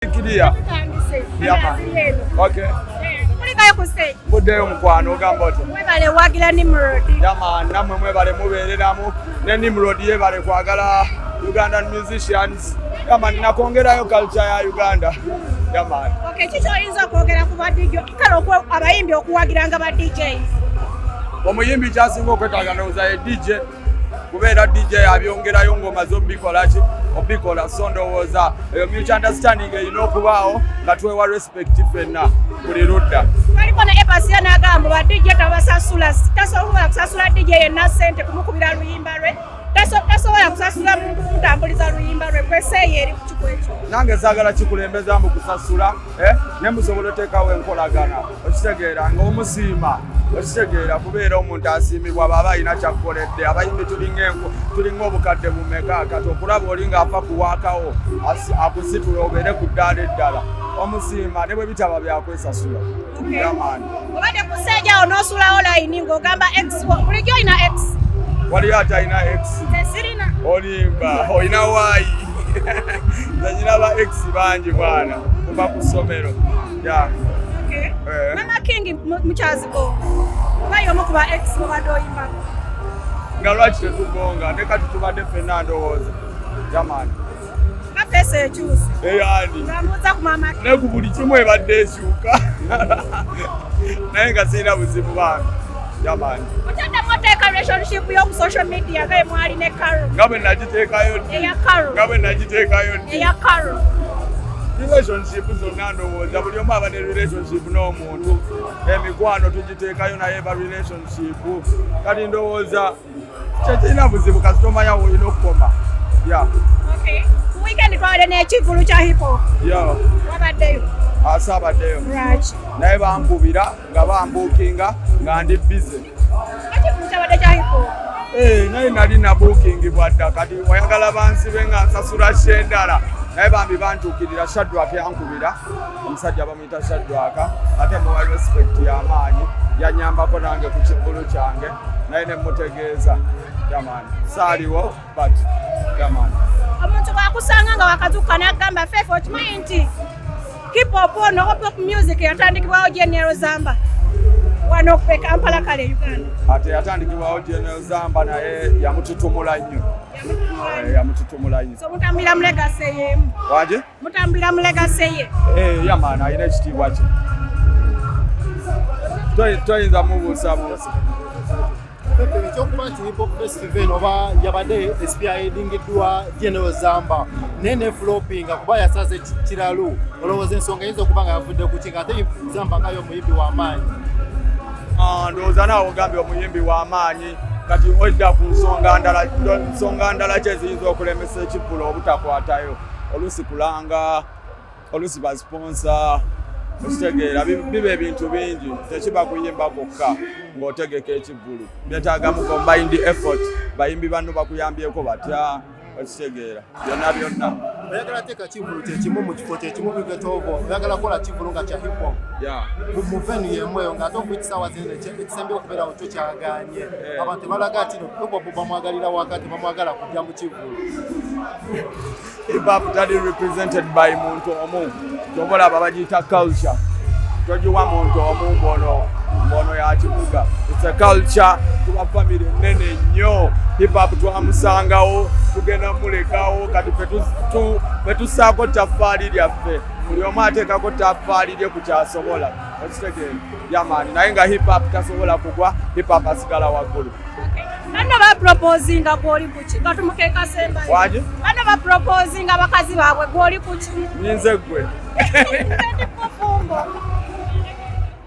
Kidia. Okay. Mudeyo mkwano gambote. Mwebale wagira Nimrod. Yama namwe mwebale mubereramu ne Nimrod yebale kwagala Ugandan musicians. Yama nakongerayo culture ya Uganda. Yama. Okay, chicho inza kwogera ku ba DJ. Kalo ko abayimbi okuwagiranga ba DJs. Omuyimbi kyasinga okwetaaga ndowooza DJ kubeera DJ abyongerayo ngoma z'obikola ki obikola so ndowooza eyo mutual understanding erina okubaawo nga twewa respect ffenna buli ludda. Waliko ne Epasiya n'agamba ba DJ tabasasula, tasobola kusasula DJ yenna ssente kumukubira luyimba lwe, tasobola kusasula mutambuliza luyimba lwe, kweseeyo eri ku kiku ekyo. Nange saagala kikulembeza mu kusasula ne musobola oteekawo enkolagana okitegeera ng'omusiima okitegeera kubeera omuntu asiimibwa baba alina kyakkoledde abayimbi tulinga obukadde bumeka kati okulaba oli ng'afa kuwaakawo akusitula obeere ku ddaala eddala omusiima ne bwe bitaba byakwesasula. Obadde ku sseejja onoosulawo layini ng'ogamba X bulijjo olina X. Waliyo ate alina X. Sirina. Olimba olina Y. Nze nyina ba X bangi bwana kuva ku ssomero. Mama King mukyaziko oba omu kuba X mubadde oyimba nga lwaki tetugonga ne kati tubadde ffenna ndowooza jamani nga feesi ekyusa eyani ngamuuza ku Mama King ne ku buli kimu ebadde ekyuka naye nga sirina buzibu bange jamani. Otaddamu oteeka relationship y'oku social media nga mwali ne Carol nga bwe nagiteekayo eya Carol nga bwe nagiteekayo eya Carol. Relationship zonna ndowooza buli omu aba ne relationship n'omuntu emikwano tugiteekayo naye eba relationship kati ndowooza kyekirina buzibu kasi tomanya woolina okukoma. Ku weekend twabadde n'ekivulu kya hip hop. Wabaddeyo? Saabaddeyo naye bankubira nga bambuukinga nga ndi bize. Ekivulu kyabadde kya hip hop? Naye nali na booking bwadda kati oyagala bansibe nga nsasula shendala naye bambi bantuukirira Shadrack yankubira omusajja bamuyita Shadrack ate muwa respect y'amaanyi yanyambako nange ku kivulu kyange naye ne mutegeeza yamaani saaliwo but yamaani. Omuntu bw'akusanga nga wakazuuka n'agamba Fefe okimanyi nti hip hop ono pop music yatandikibwawo General Zamba wano ku Kampala kale Uganda. Ate yatandikibwawo General Zamba naye yamututumula nnyo. Yamututumula nnyo. So mutambulira mu legacy y'emu. Waje? Mutambulira mu legacy ye. Yamaani alina ekitiibwa kye. Toyinza mubuusabuusa. Ekyokuba nti hip hop festival oba yabadde spearheadingiddwa General Zamba naye ne floppinga kuba yasaze kiralu olowooza ensonga eyinza okuba nga yavudde ku kinga ate Zamba ngayo omuyimbi w'amaanyi. Ndowooza naawe ogambye omuyimbi w'amaanyi kati odda ku nsonga ndala kye ziyinza okulemesa ekivvulu obutakwatayo oluusi kulanga oluusi basponsa okitegeera biba ebintu bingi tekiba kuyimba kokka ng'otegeka ekivvulu byetaagamu combined effort bayimbi banno bakuyambyeko batya okitegeera byonna oyagala teeka kivvulu kyekimu mu kifo kyekimu bigetovo oyagala kukola kivvulu nga kya hip hop mu venu yemweyo ng'ate okuyitisa zino ekisembye okubeerawo kyo kyaganye abantu balaga ati hip hop bamwagalira wakati bamwagala kujja mu kivvulu. Hip hop tali represented by muntu omu tobolaba bagiyita culture togiwa muntu omu mbono ya kibuga. It's a culture tuba family nene nnyo hip hop twamusangawo tugenda mulekawo kati fetusaako taffaali lyaffe buli omu ateekako taffaali lye ku kyasobola okitegeera yamaani naye nga hip hop tasobola kugwa hip hop asigala waggulu. Bano baproposinga gwoli kuki nga tumukeeka sembayo. Waje? Bano baproposinga bakazi baabwe gwoli kuki. Nyinze ggwe. Ndi kufumbo.